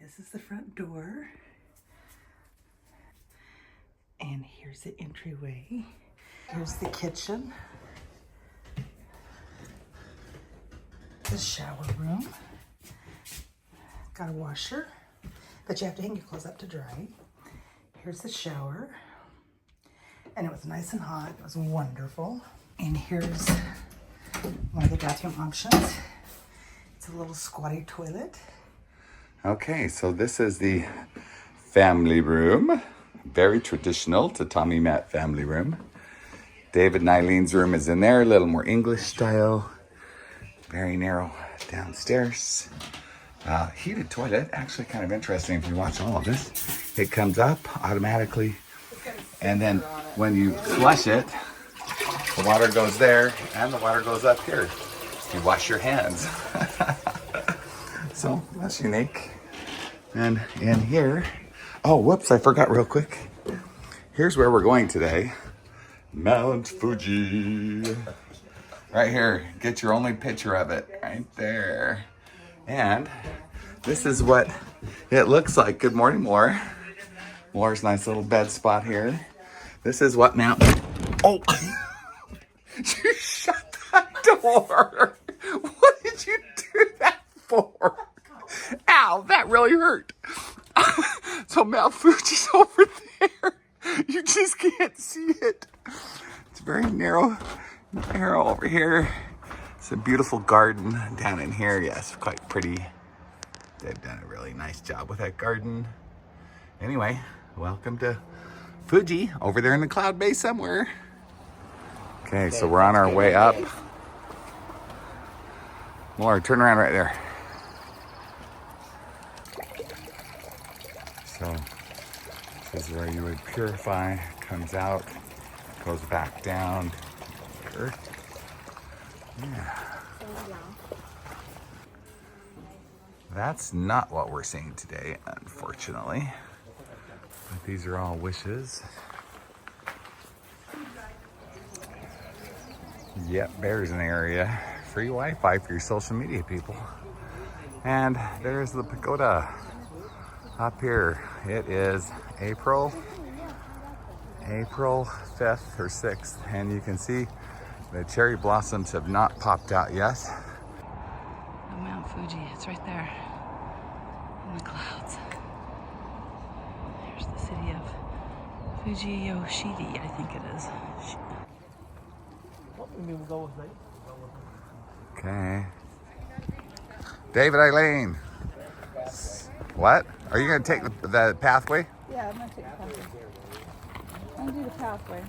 This is the front door. And here's the entryway. Here's the kitchen. The shower room. Got a washer, but you have to hang your clothes up to dry. Here's the shower. And it was nice and hot. It was wonderful. And here's one of the bathroom options. It's a little squatty toilet. Okay, so this is the family room. Very traditional tatami mat family room. David and Eileen's room is in there, a little more English style. Very narrow downstairs. Heated toilet, actually kind of interesting if you watch all of this. It comes up automatically, and then when you flush it, the water goes there and the water goes up here. You wash your hands. So that's unique. And in here, oh, whoops, I forgot real quick. Here's where we're going today. Mt Fuji. Right here, get your only picture of it, right there. And this is what it looks like. Good morning, Moore. Moore's nice little bed spot here. This is what Mount, oh, you shut that door. What did you do that for? Ow, that really hurt. So Mt Fuji's over there. You just can't see it. It's very narrow over here. It's a beautiful garden down in here. Yes, quite pretty. They've done a really nice job with that garden. Anyway, welcome to Fuji, over there in the cloud base somewhere. Okay, so we're on our way up. More, turn around right there. So this is where you would purify, comes out, goes back down here. Yeah. That's not what we're seeing today, unfortunately. But these are all wishes. Yep, there's an area. Free Wi-Fi for your social media people. And there's the pagoda up here. It is April 5th or 6th, and you can see the cherry blossoms have not popped out yet. Oh, Mount Fuji, it's right there in the clouds. There's the city of Fujiyoshiri, I think it is. Okay. David, Eileen. What? Are you going to take the pathway? Yeah, I'm going to take the pathway. I'm going to do the pathway.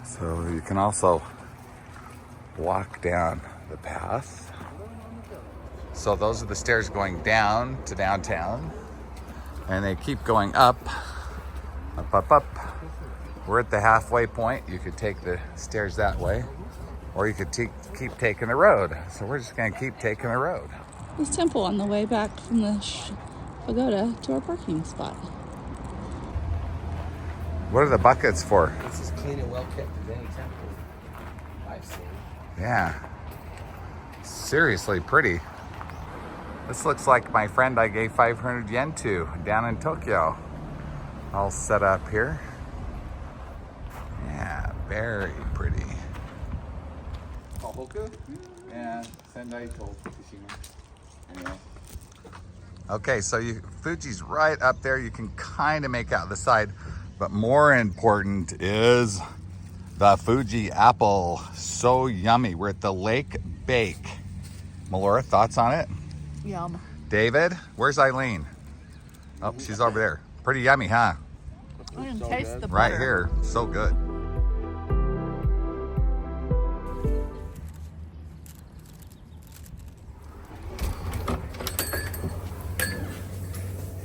So you can also walk down the path. So those are the stairs going down to downtown. And they keep going up. We're at the halfway point. You could take the stairs that way, or you could keep taking the road. So we're just going to keep taking the road. This temple on the way back from the pagoda to our parking spot. What are the buckets for? It's as clean and well kept as any temple I've seen. Yeah. Seriously pretty. This looks like my friend I gave 500 yen to down in Tokyo. All set up here. Yeah, very pretty. Yeah, Sendai to Fukushima. Anyway. Okay, so Fuji's right up there. You can kind of make out the side, but more important is the Fuji apple. So yummy. We're at the Lake Bake. Melora, thoughts on it? Yum. David, where's Eileen? Oh, she's over there. Pretty yummy, huh? I can taste the butter. Right here. So good.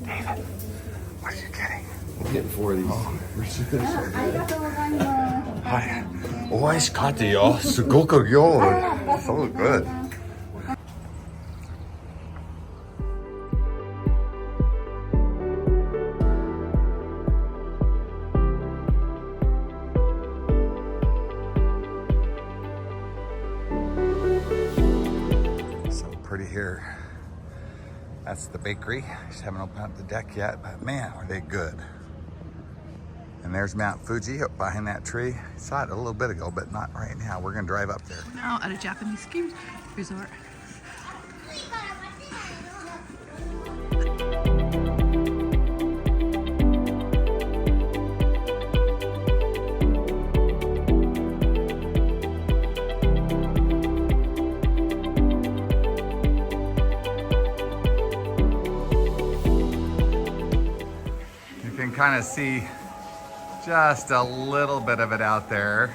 David, what are you getting? I'm getting 4 of these. Hi. 美味しかったよ。すごくよ。So good. So pretty here. That's the bakery. Just haven't opened up the deck yet, but man, are they good. And there's Mount Fuji up behind that tree. I saw it a little bit ago, but not right now. We're gonna drive up there. Now at a Japanese ski resort. You can kind of see just a little bit of it out there.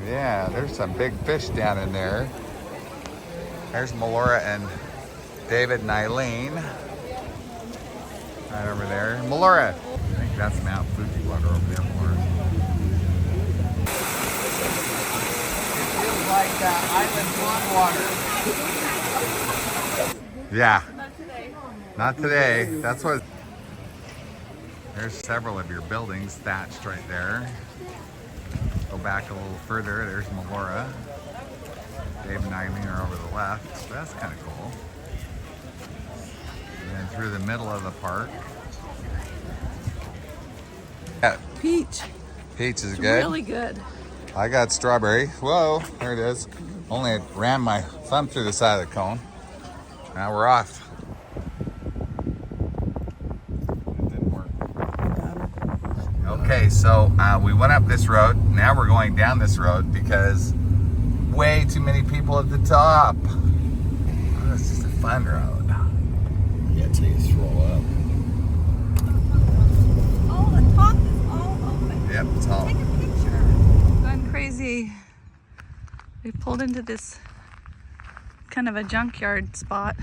Yeah, there's some big fish down in there. There's Melora and David and Eileen. Right over there. Melora! I think that's Mount Fuji water over there, Melora. It feels like island pond water. Yeah. Not today. That's what. There's several of your buildings thatched right there. Go back a little further. There's Melora. Dave and Eileen are over the left. So that's kind of cool. And then through the middle of the park. Yeah, Peach. peach is It's good. really good. I got strawberry. Whoa, there it is. Only ran my thumb through the side of the cone. Now we're off. It didn't work. Okay, so we went up this road. Now we're going down this road because way too many people at the top. Oh, it's just a fun road. Yeah, until you throw up. Oh, the top is all open. Yep, it's all. Take a picture. Going crazy. We pulled into this kind of a junkyard spot.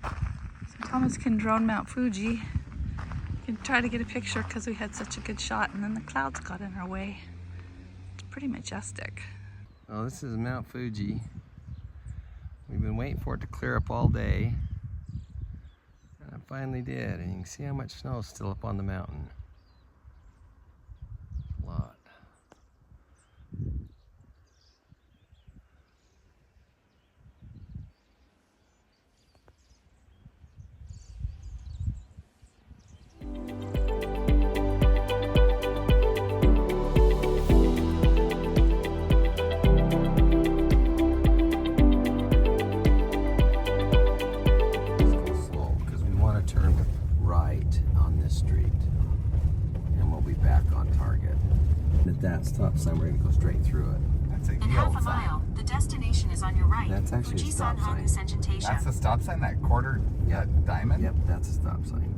So Thomas can drone Mount Fuji. You can try to get a picture because we had such a good shot and then the clouds got in our way. It's pretty majestic. Oh, this is Mount Fuji. We've been waiting for it to clear up all day. And it finally did. And you can see how much snow is still up on the mountain. A lot. Slow, because we want to turn right on this street. And we'll be back on target. At that stop sign, we're going to go straight through it. That's a In half yield a sign. mile, the destination is on your right. That's actually a stop sign. That's the stop sign, that quarter Yep. diamond? Yep, that's a stop sign.